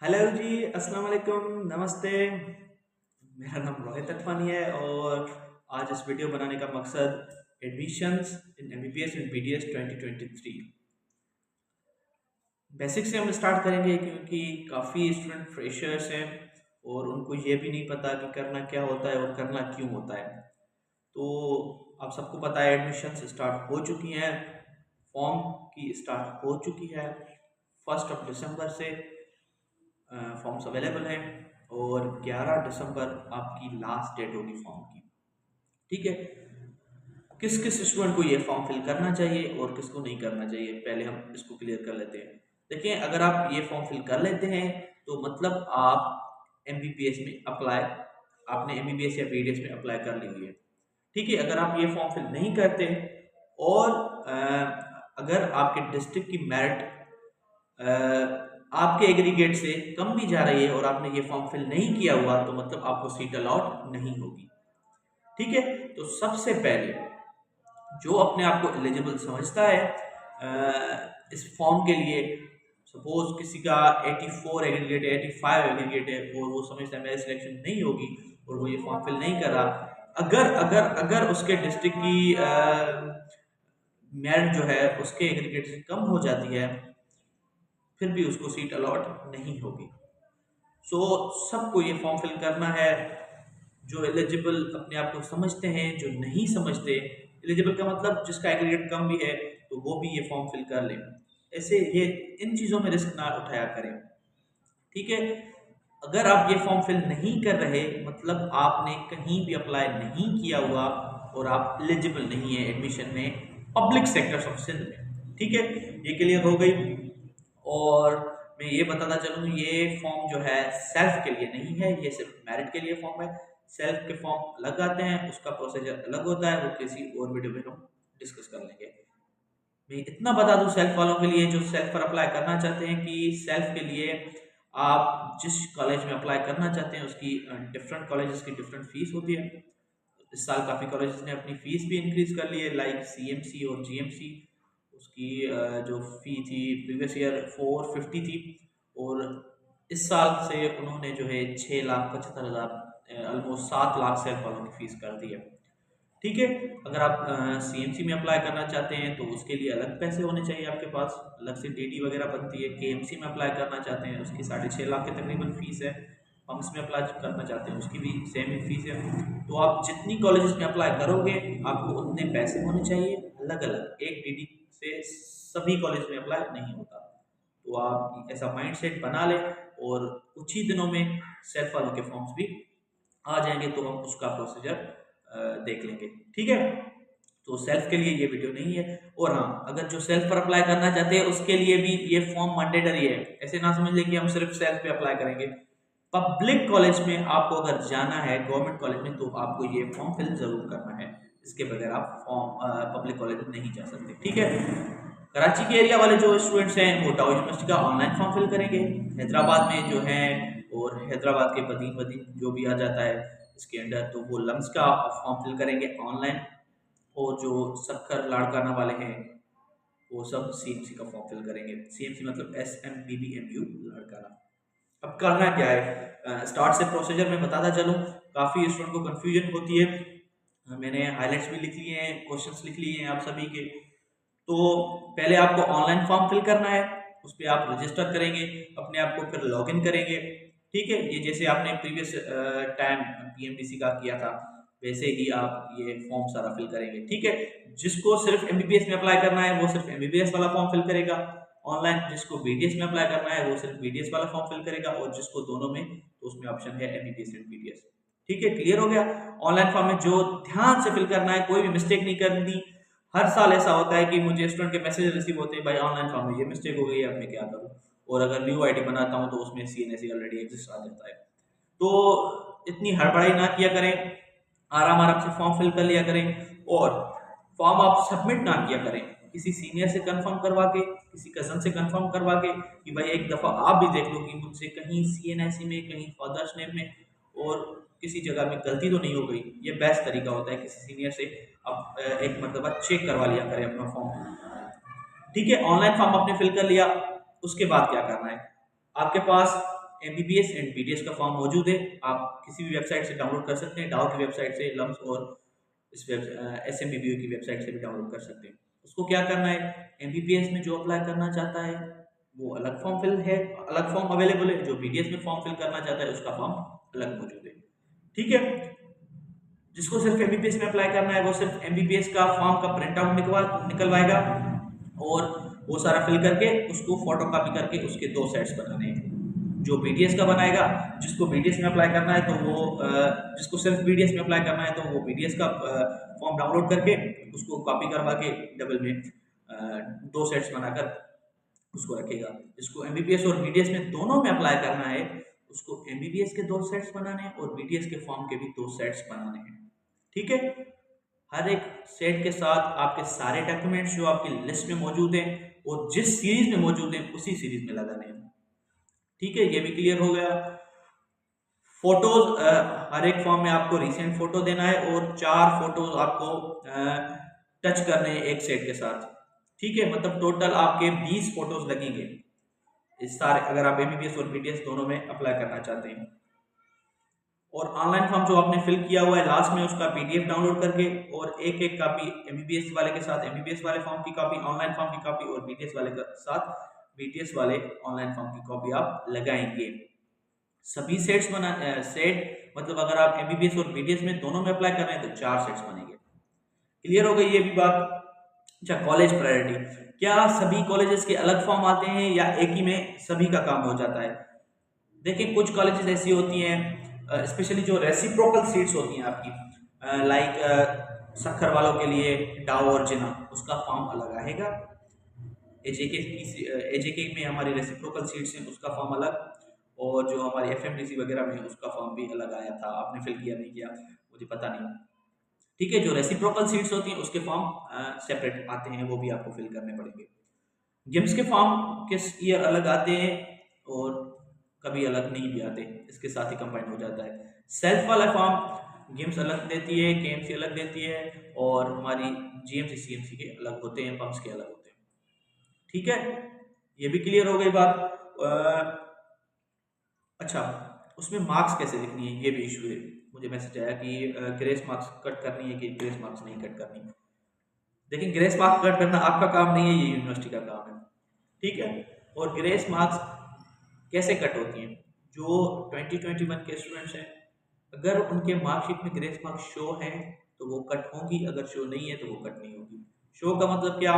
Hello जी, अस्सलाम वालेकुम, नमस्ते। मेरा नाम रोहित अटवानी है और आज इस वीडियो बनाने का मकसद admissions in MBBS and BDS 2023 basic से हम स्टार्ट करेंगे क्योंकि काफ़ी स्टूडेंट फ्रेशर्स हैं और उनको ये भी नहीं पता कि करना क्या होता है और करना क्यों होता है। तो आप सबको पता है एडमिशन्स स्टार्ट हो चुकी हैं, फॉर्म की स्टार्ट हो चुकी है। 1 दिसंबर से फॉर्म्स अवेलेबल हैं और 11 दिसंबर आपकी लास्ट डेट होगी फॉर्म की। ठीक है, किस किस स्टूडेंट को ये फॉर्म फिल करना चाहिए और किसको नहीं करना चाहिए, पहले हम इसको क्लियर कर लेते हैं। देखिए, अगर आप ये फॉर्म फिल कर लेते हैं तो मतलब आप एमबीबीएस में अप्लाई आपने एमबीबीएस या बीडीएस में अप्लाई कर ली हुई है। ठीक है, अगर आप ये फॉर्म फिल नहीं करते और अगर आपके डिस्ट्रिक्ट की मेरिट आपके एग्रीगेट से कम भी जा रही है और आपने ये फॉर्म फिल नहीं किया हुआ तो मतलब आपको सीट अलॉट नहीं होगी। ठीक है, तो सबसे पहले जो अपने आप को एलिजिबल समझता है इस फॉर्म के लिए, सपोज किसी का 84 एग्रीगेट है, 85 एग्रीगेट है और वो समझता है मेरी सिलेक्शन नहीं होगी और वो ये फॉर्म फिल नहीं कर रहा। अगर अगर अगर उसके डिस्ट्रिक्ट की मेरिट जो है उसके एग्रीगेट से कम हो जाती है फिर भी उसको सीट अलॉट नहीं होगी। सो सबको ये फॉर्म फिल करना है, जो एलिजिबल अपने आप को समझते हैं, जो नहीं समझते। एलिजिबल का मतलब जिसका एग्रीगेट कम भी है तो वो भी ये फॉर्म फिल कर ले। ऐसे ये इन चीज़ों में रिस्क ना उठाया करें। ठीक है, अगर आप ये फॉर्म फिल नहीं कर रहे मतलब आपने कहीं भी अप्लाई नहीं किया हुआ और आप एलिजिबल नहीं है एडमिशन में पब्लिक सेक्टर ऑफ सिंध में। ठीक है, ये क्लियर हो गई। और मैं ये बताना चलूँ, ये फॉर्म जो है सेल्फ के लिए नहीं है, ये सिर्फ मेरिट के लिए फॉर्म है। सेल्फ के फॉर्म अलग आते हैं, उसका प्रोसीजर अलग होता है, वो किसी और वीडियो में हम डिस्कस कर लेंगे। मैं इतना बता दूं सेल्फ वालों के लिए जो सेल्फ पर अप्लाई करना चाहते हैं कि सेल्फ के लिए आप जिस कॉलेज में अप्लाई करना चाहते हैं उसकी डिफरेंट कॉलेजेस की डिफरेंट फीस होती है। इस साल काफ़ी कॉलेजेस ने अपनी फीस भी इंक्रीज कर ली है, लाइक सीएमसी और जीएमसी। उसकी जो फी थी प्रीवियस ईयर 450 थी और इस साल से उन्होंने जो है 6,75,000 ऑलमोस्ट 7 लाख सेल्फ वालों की फीस कर दी है। ठीक है, अगर आप सीएमसी में अप्लाई करना चाहते हैं तो उसके लिए अलग पैसे होने चाहिए आपके पास, अलग से डीडी वगैरह बनती है। केएमसी में अप्लाई करना चाहते हैं उसकी 6.5 लाख के तकरीबन फीस है। पम्स में अप्लाई करना चाहते हैं उसकी भी सेम ही फीस है। तो आप जितनी कॉलेजेस में अप्लाई करोगे आपको उतने पैसे होने चाहिए अलग अलग, एक डीडी से सभी कॉलेज में अप्लाई नहीं होता। तो आप ऐसा माइंड सेट बना लें और कुछ ही दिनों में सेल्फ वालों के फॉर्म्स भी आ जाएंगे तो हम उसका प्रोसीजर देख लेंगे। ठीक है, तो सेल्फ के लिए ये वीडियो नहीं है। और हाँ, अगर जो सेल्फ पर अप्लाई करना चाहते हैं उसके लिए भी ये फॉर्म मैंडेटरी है। ऐसे ना समझ लें कि हम सिर्फ सेल्फ पे अप्लाई करेंगे। पब्लिक कॉलेज में आपको अगर जाना है, गवर्नमेंट कॉलेज में, तो आपको ये फॉर्म फिल जरूर करना है। इसके बगैर आप फॉर्म पब्लिक कॉलेज में नहीं जा सकते। ठीक है, कराची के एरिया वाले जो स्टूडेंट्स हैं वो टाउ यूनिवर्सिटी का ऑनलाइन फॉर्म फिल करेंगे। हैदराबाद में जो है और हैदराबाद के बदीन बदीन जो भी आ जाता है इसके अंडर, तो वो लम्स का फॉर्म फिल करेंगे ऑनलाइन। और जो सक्कर लाड़काना वाले हैं वो सब सीएमसी का फॉर्म फिल करेंगे। सीएमसी मतलब SMBBMU लाड़काना। अब करना क्या है, स्टार्ट से प्रोसीजर में बताता चलूँ, काफ़ी स्टूडेंट को कन्फ्यूजन होती है। मैंने हाईलाइट्स भी लिख लिए हैं, क्वेश्चंस लिख लिए हैं आप सभी के। तो पहले आपको ऑनलाइन फॉर्म फिल करना है, उस पर आप रजिस्टर करेंगे अपने आप को, फिर लॉगिन करेंगे। ठीक है, ये जैसे आपने प्रीवियस टाइम पीएमडीसी का किया था वैसे ही आप ये फॉर्म सारा फिल करेंगे। ठीक है, जिसको सिर्फ एमबीबीएस में अप्लाई करना है वो सिर्फ एमबीबीएस वाला फॉर्म फिल करेगा ऑनलाइन, जिसको बीडीएस में अप्लाई करना है वो सिर्फ बीडीएस वाला फॉर्म फिल करेगा, और जिसको दोनों में तो उसमें ऑप्शन है एमबीबीएस एंड बीडीएस। ठीक है, क्लियर हो गया। ऑनलाइन फॉर्म में जो ध्यान से फिल करना है, कोई भी मिस्टेक नहीं करनी। हर साल ऐसा होता है कि मुझे स्टूडेंट के मैसेज रिसीव होते हैं, भाई ऑनलाइन फॉर्म में ये मिस्टेक हो गई है, अब मैं क्या करूँ। और अगर न्यू आईडी बनाता हूँ तो उसमें सीएनएसी ऑलरेडी एग्जिस्ट आ जाता है। तो इतनी हड़बड़ाई ना किया करें, आराम आराम से फॉर्म फिल कर लिया करें। और फॉर्म आप सबमिट ना किया करें किसी सीनियर से कंफर्म करवा के, किसी कजन से कंफर्म करवा के कि भाई एक दफ़ा आप भी देख लो कि मुझसे कहीं सीएनएसी में, कहीं फादर्स नेम में और किसी जगह में गलती तो नहीं हो गई। ये बेस्ट तरीका होता है किसी सीनियर से आप एक मरतबा चेक करवा लिया करें अपना फॉर्म। ठीक है, ऑनलाइन फॉर्म आपने फिल कर लिया, उसके बाद क्या करना है, आपके पास एमबीबीएस एंड बीडीएस का फॉर्म मौजूद है, आप किसी भी वेबसाइट से डाउनलोड कर सकते हैं, डाउ की वेबसाइट से, लम्स और इस एसएमबीबीओ की वेबसाइट से भी डाउनलोड कर सकते हैं। उसको क्या करना है, एमबीबीएस में जो अप्लाई करना चाहता है वो अलग फॉर्म फिल है, अलग फॉर्म अवेलेबल है, जो बीडीएस में फॉर्म फिल करना चाहता है उसका फॉर्म अलग मौजूद है। ठीक है, जिसको सिर्फ एमबीबीएस में अप्लाई करना है वो सिर्फ एमबीबीएस का फॉर्म का प्रिंट आउट निकलवाएगा और वो सारा फिल करके उसको फोटो कॉपी करके उसके 2 सेट्स बनाने हैं। जो बीडीएस का बनाएगा, जिसको बीडीएस में अप्लाई करना है तो वो जिसको सिर्फ बीडीएस में अप्लाई करना है तो वो बीडीएस का फॉर्म डाउनलोड करके उसको कॉपी करवा के डबल में 2 सेट्स बनाकर उसको रखेगा। जिसको एमबीबीएस और बीडीएस में दोनों में अप्लाई करना है उसको एमबीबीएस के 2 सेट्स बनाने हैं और बीडीएस के फॉर्म के भी 2 सेट्स बनाने हैं। ठीक है, हर एक सेट के साथ आपके सारे डॉक्यूमेंट्स जो आपकी लिस्ट में मौजूद हैं और जिस सीरीज में मौजूद हैं उसी सीरीज में लगाने हैं। ठीक है, ये भी क्लियर हो गया। फोटोज, हर एक फॉर्म में आपको रिसेंट फोटो देना है और 4 फोटोज आपको टच करने हैं एक सेट के साथ। ठीक है, मतलब टोटल आपके 20 फोटोज लगेंगे इस सारे, अगर आप एमबीबीएस और बीडीएस दोनों में अप्लाई करना चाहते हैं। और ऑनलाइन फॉर्म जो आपने फिल किया हुआ है लास्ट में उसका पीडीएफ डाउनलोड करके और एक एक कॉपी एमबीबीएस वाले के साथ एमबीबीएस वाले फॉर्म की कॉपी, ऑनलाइन फॉर्म की कॉपी और बीडीएस वाले के साथ बीडीएस वाले ऑनलाइन फॉर्म की कॉपी आप लगाएंगे। सभी सेट्स बना सेट मतलब अगर आप एमबीबीएस और बीडीएस में दोनों में अप्लाई कर रहे हैं तो 4 सेट्स बनेंगे। क्लियर हो गई ये भी बात। अच्छा, कॉलेज प्रायोरिटी, क्या सभी कॉलेजेस के अलग फॉर्म आते हैं या एक ही में सभी का काम हो जाता है? देखिए, कुछ कॉलेजेस ऐसी होती हैं, स्पेशली जो रेसिप्रोकल सीट्स होती हैं आपकी, लाइक सक्खर वालों के लिए डाउ और जिना, उसका फॉर्म अलग आएगा। एजेके में हमारी रेसिप्रोकल सीट्स हैं उसका फॉर्म अलग, और जो हमारी एफएमडीसी वगैरह में उसका फॉर्म भी अलग आया था, आपने फिल किया नहीं किया मुझे पता नहीं। ठीक है, जो रेसिप्रोकल सीट्स होती हैं उसके फॉर्म सेपरेट आते हैं, वो भी आपको फिल करने पड़ेंगे। गेम्स के फॉर्म किस ईयर अलग आते हैं और कभी अलग नहीं भी आते, इसके साथ ही कंबाइन हो जाता है। सेल्फ वाला फॉर्म गेम्स अलग देती है, केएमसी अलग देती है और हमारी जीएमसी सीएमसी के अलग होते हैं, पंप्स के अलग होते हैं। ठीक है, ये भी क्लियर हो गई बात। अच्छा, उसमें मार्क्स कैसे लिखनी है ये भी इशू है। मुझे मैसेज आया कि ग्रेस मार्क्स कट करनी है कि ग्रेस मार्क्स नहीं कट करनी। लेकिन ग्रेस मार्क्स कट करना आपका काम नहीं है, ये यूनिवर्सिटी का काम है। ठीक है, और ग्रेस मार्क्स कैसे कट होती हैं? जो 2021 के स्टूडेंट्स हैं, अगर उनके मार्कशीट में ग्रेस मार्क्स शो हैं तो वो कट होंगी, अगर शो नहीं है तो वो कट नहीं होगी। शो का मतलब क्या?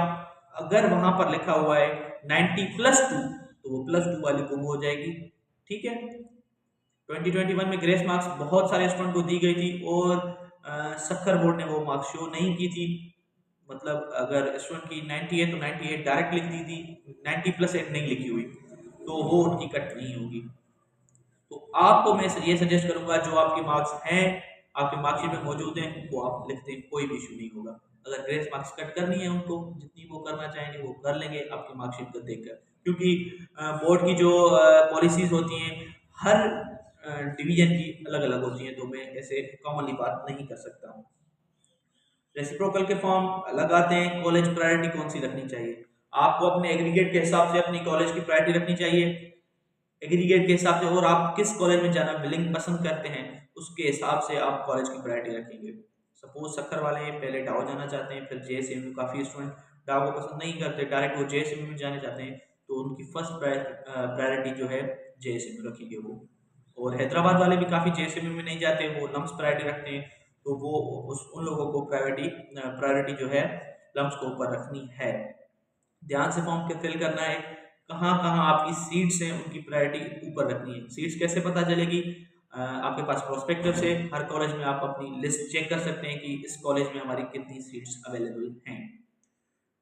अगर वहां पर लिखा हुआ है 90+2 तो वो +2 वाली गुम हो जाएगी। ठीक है, 2021 में ग्रेस मार्क्स बहुत सारे स्टूडेंट को दी गई थी और सक्खर बोर्ड ने वो मार्क्स शो नहीं की थी। मतलब अगर स्टूडेंट की 90 है तो 98 डायरेक्ट लिख दी थी, 90+8 नहीं लिखी हुई, तो वो उनकी कट नहीं होगी। तो आपको मैं ये सजेस्ट करूंगा, जो आपके मार्क्स हैं आपके मार्कशीट में मौजूद हैं वो आप लिख दें, कोई भी इशू नहीं होगा। अगर ग्रेस मार्क्स कट करनी है उनको, जितनी वो करना चाहेंगे वो कर लेंगे आपकी मार्कशीट को देखकर, क्योंकि बोर्ड की जो पॉलिसीज होती हैं हर डिवीजन की अलग अलग होती हैं, तो मैं ऐसे कॉमनली बात नहीं कर सकता हूँ। रेसिप्रोकल के फॉर्म अलग आते हैं। कॉलेज प्रायोरिटी कौन सी रखनी चाहिए? आपको अपने एग्रीगेट के हिसाब से अपनी कॉलेज की प्रायोरिटी रखनी चाहिए, एग्रीगेट के हिसाब से, और आप किस कॉलेज में जाना बिलिंग पसंद करते हैं उसके हिसाब से आप कॉलेज की प्रायोरिटी रखेंगे। सपोज सक्खर वाले पहले डाउ जाना चाहते हैं, फिर जेएसएमयू, काफ़ी स्टूडेंट डाउ को पसंद नहीं करते, डायरेक्ट वो जेएसएमयू में जाने चाहते हैं, तो उनकी फर्स्ट प्रायोरिटी जो है जेएसएमयू रखेंगे वो। और हैदराबाद वाले भी काफ़ी जेएसएमयू में नहीं जाते, वो लम्स प्रायोरिटी रखते हैं, तो वो उन लोगों को प्रायोरिटी जो है लम्स को ऊपर रखनी है। ध्यान से फॉर्म के फिल करना है, कहाँ कहाँ आपकी सीट्स हैं उनकी प्रायोरिटी ऊपर रखनी है। सीट्स कैसे पता चलेगी? आपके पास प्रोस्पेक्टस है, हर कॉलेज में आप अपनी लिस्ट चेक कर सकते हैं कि इस कॉलेज में हमारी कितनी सीट्स अवेलेबल हैं।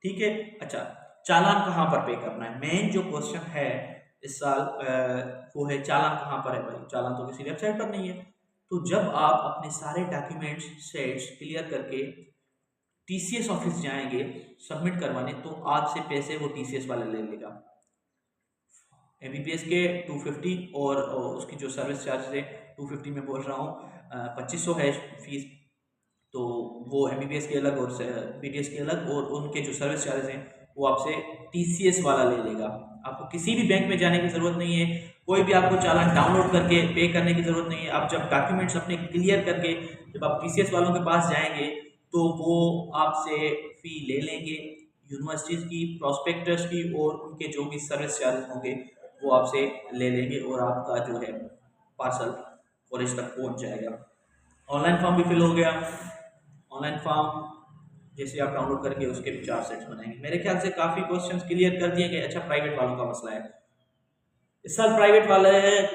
ठीक है, अच्छा, चालान कहाँ पर पे करना है? मेन जो क्वेश्चन है इस साल वो है चालान कहाँ पर है भाई? चालान तो किसी वेबसाइट पर नहीं है। तो जब आप अपने सारे डॉक्यूमेंट्स सेट्स क्लियर करके टीसीएस ऑफिस जाएंगे सबमिट करवाने, तो आपसे पैसे वो टीसीएस वाला ले लेगा। एमबीबीएस के 250 और उसकी जो सर्विस चार्ज है 250 में बोल रहा हूँ, 2500 है फीस, तो वो एमबीबीएस के अलग और बीडीएस के अलग, और उनके जो सर्विस चार्जेस हैं वो आपसे टीसीएस वाला ले लेगा। आपको किसी भी बैंक में जाने की ज़रूरत नहीं है, कोई भी आपको चालान डाउनलोड करके पे करने की ज़रूरत नहीं है। आप जब डॉक्यूमेंट्स अपने क्लियर करके जब आप टीसीएस वालों के पास जाएंगे तो वो आपसे फ़ी ले लेंगे यूनिवर्सिटीज़ की, प्रॉस्पेक्टस की, और उनके जो भी सर्विस चार्ज होंगे वो आपसे ले लेंगे और आपका जो है पार्सल कॉलेज तक पहुंच जाएगा। ऑनलाइन फॉर्म भी फिल हो गया। ऑनलाइन फॉर्म जैसे आप डाउनलोड करके उसके भी 4 सेट्स बनाएंगे। मेरे ख्याल से काफ़ी क्वेश्चंस क्लियर कर दिए गए। अच्छा, प्राइवेट वालों का मसला है। इस साल प्राइवेट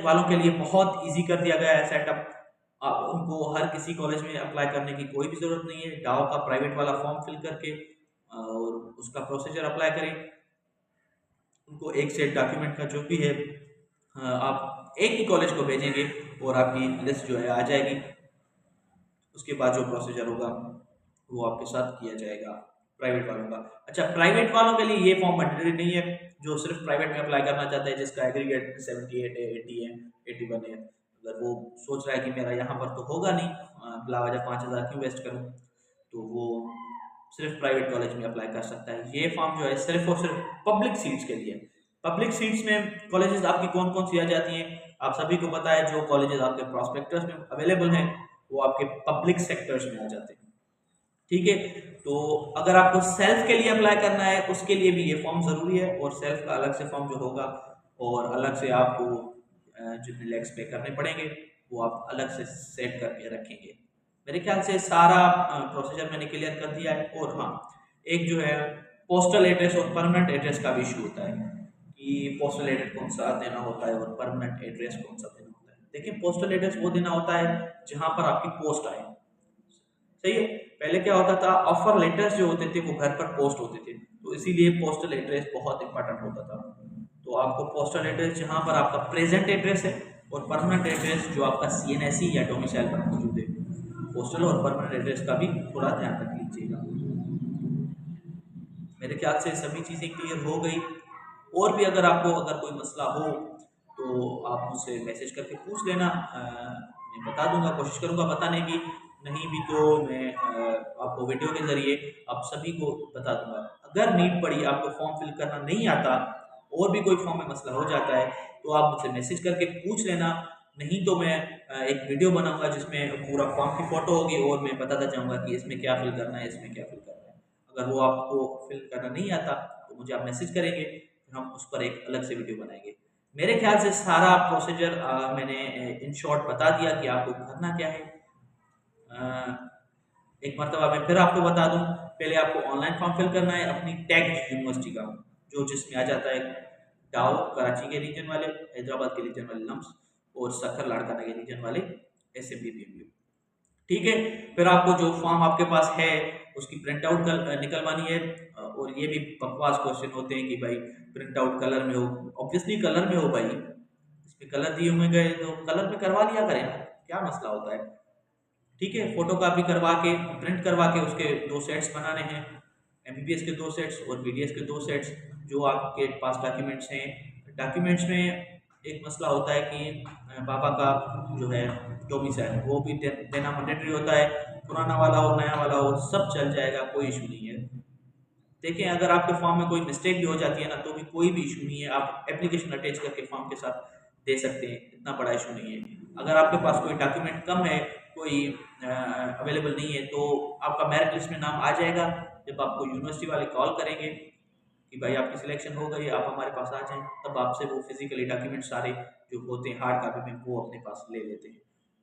वालों के लिए बहुत इजी कर दिया गया है सेटअप। आप उनको हर किसी कॉलेज में अप्लाई करने की कोई भी ज़रूरत नहीं है। डाओ का प्राइवेट वाला फॉर्म फिल करके और उसका प्रोसीजर अप्लाई करें। उनको एक सेट डॉक्यूमेंट का जो भी है आप एक ही कॉलेज को भेजेंगे और आपकी लिस्ट जो है आ जाएगी। उसके बाद जो प्रोसीजर होगा वो आपके साथ किया जाएगा प्राइवेट वालों का। अच्छा, प्राइवेट वालों के लिए ये फॉर्म मैंडेटरी नहीं है। जो सिर्फ प्राइवेट में अप्लाई करना चाहता है, जिसका एग्रीगेट 78 है, 80 है, 81 है, अगर वो सोच रहा है कि मेरा यहाँ पर तो होगा नहीं, बिलावजह 5,000 क्यों वेस्ट करूँ, तो वो सिर्फ प्राइवेट कॉलेज में अप्लाई कर सकता है। ये फॉर्म जो है सिर्फ और सिर्फ पब्लिक सीट्स के लिए। पब्लिक सीट्स में कॉलेजेस आपकी कौन कौन सी आ जाती हैं, आप सभी को पता है। जो कॉलेजेस आपके प्रॉस्पेक्टस में अवेलेबल हैं वो आपके पब्लिक सेक्टर्स में आ जाते हैं। ठीक है, तो अगर आपको सेल्फ के लिए अप्लाई करना है उसके लिए भी ये फॉर्म ज़रूरी है, और सेल्फ का अलग से फॉर्म जो होगा और अलग से आपको जितने लैक्स पे करने पड़ेंगे वो आप अलग से सेट करके रखेंगे। मेरे ख्याल से सारा प्रोसीजर मैंने क्लियर कर दिया है। और हाँ, एक जो है पोस्टल एड्रेस और परमानेंट एड्रेस का भी इशू होता है कि पोस्टल एड्रेस कौन सा देना होता है और परमानेंट एड्रेस कौन सा देना होता है। देखिए, पोस्टल एड्रेस वो देना होता है जहाँ पर आपकी पोस्ट आए। सही है। पहले क्या होता था, ऑफर लेटर्स जो होते थे वो घर पर पोस्ट होते थे, तो इसीलिए पोस्टल एड्रेस बहुत इंपॉर्टेंट होता था। तो आपको पोस्टल एड्रेस जहाँ पर आपका प्रेजेंट एड्रेस है और परमानेंट एड्रेस जो आपका सीएनएसई या डोमिसाइल पर मौजूद है, पोस्टल और परमानेंट एड्रेस का भी थोड़ा ध्यान रख लीजिएगा। मेरे ख्याल से सभी चीज़ें क्लियर हो गई। और भी अगर कोई मसला हो तो आप मुझसे मैसेज करके पूछ लेना, मैं बता दूंगा, कोशिश करूंगा बताने की। नहीं भी तो मैं आपको वीडियो के ज़रिए आप सभी को बता दूंगा। अगर नीड पड़ी, आपको फॉर्म फिल करना नहीं आता और भी कोई फॉर्म में मसला हो जाता है तो आप मुझसे मैसेज करके पूछ लेना। नहीं तो मैं एक वीडियो बनाऊंगा जिसमें पूरा फॉर्म की फ़ोटो होगी और मैं बताता जाऊंगा कि इसमें क्या फिल करना है, इसमें क्या फिल करना है। अगर वो आपको फिल करना नहीं आता तो मुझे आप मैसेज करेंगे, फिर हम उस पर एक अलग से वीडियो बनाएंगे। मेरे ख्याल से सारा प्रोसीजर मैंने इन शॉर्ट बता दिया कि आपको करना क्या है। एक मरतबा मैं फिर आपको बता दूं, पहले आपको ऑनलाइन फॉर्म फिल करना है अपनी टैग यूनिवर्सिटी का, जो जिसमें आ जाता है डाउ कराची के रीजन वाले, हैदराबाद के रीजन वाले लम्स, और सखर लाड़काना के रीजन वाले SMB PMU। ठीक है, फिर आपको जो फॉर्म आपके पास है उसकी प्रिंट आउट निकलवानी है। और ये भी बकवास क्वेश्चन होते हैं कि भाई प्रिंट आउट कलर में हो। ऑब्वियसली कलर में हो भाई, इसमें कलर दिए हुए गए तो कलर में करवा लिया करें, क्या मसला होता है। ठीक है, फोटो कापी करवा के प्रिंट करवा के उसके 2 सेट्स बनाने हैं, MBBS के 2 सेट्स और BDS के 2 सेट्स। जो आपके पास डॉक्यूमेंट्स हैं, डॉक्यूमेंट्स में एक मसला होता है कि पापा का जो है डोमिसाइल वो भी देना मैंडेटरी होता है। पुराना वाला हो नया वाला हो सब चल जाएगा, कोई इशू नहीं है। देखें, अगर आपके फॉर्म में कोई मिस्टेक भी हो जाती है ना तो भी कोई भी इशू नहीं है, आप एप्लीकेशन अटैच करके फॉर्म के साथ दे सकते हैं, इतना बड़ा इशू नहीं है। अगर आपके पास कोई डॉक्यूमेंट कम है, कोई अवेलेबल नहीं है, तो आपका मेरिट लिस्ट में नाम आ जाएगा। जब आपको यूनिवर्सिटी वाले कॉल करेंगे कि भाई आपकी सिलेक्शन हो गई, आप हमारे पास आ जाएं, तब आपसे वो फिजिकली डॉक्यूमेंट सारे जो होते हैं हार्ड कॉपी में वो अपने पास ले लेते हैं।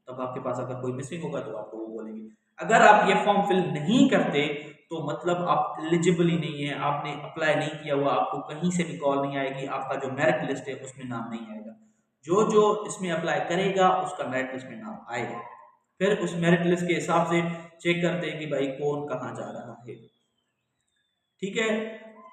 तब आपके पास अगर कोई मिसिंग होगा तो आपको वो बोलेंगे। अगर आप ये फॉर्म फिल नहीं करते तो मतलब आप एलिजिबल ही नहीं है, आपने अप्लाई नहीं किया हुआ, आपको कहीं से भी कॉल नहीं आएगी, आपका जो मेरिट लिस्ट है उसमें नाम नहीं आएगा। जो जो इसमें अप्लाई करेगा उसका मेरिट लिस्ट में नाम आएगा। फिर उस मेरिट लिस्ट के हिसाब से चेक करते हैं कि भाई कौन कहाँ जा रहा है। ठीक है,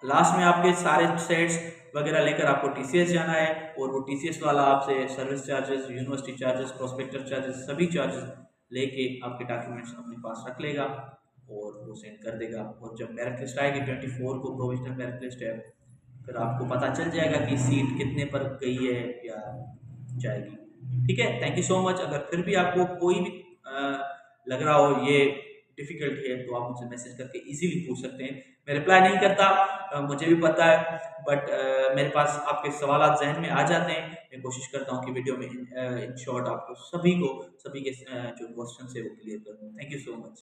लास्ट में आपके सारे सेट्स वगैरह लेकर आपको TCS जाना है, और वो TCS वाला आपसे service charges, university charges, prospector charges, सभी चार्जेस लेके आपके डॉक्यूमेंट्स अपने पास रख लेगा और वो सेंड कर देगा। और जब मेरिट लिस्ट आएगी 24 को, प्रोविजनल मेरिट लिस्ट है, फिर आपको पता चल जाएगा कि सीट कितने पर गई है या जाएगी। ठीक है, थैंक यू सो मच। अगर फिर भी आपको कोई भी लग रहा हो ये डिफ़िकल्ट है तो आप मुझसे मैसेज करके इजीली पूछ सकते हैं। मैं रिप्लाई नहीं करता, मुझे भी पता है, बट मेरे पास आपके सवाल जहन में आ जाते हैं मैं कोशिश करता हूँ कि वीडियो में इन शॉर्ट आपको सभी के जो क्वेश्चन है वो क्लियर करूँ। Thank you so much.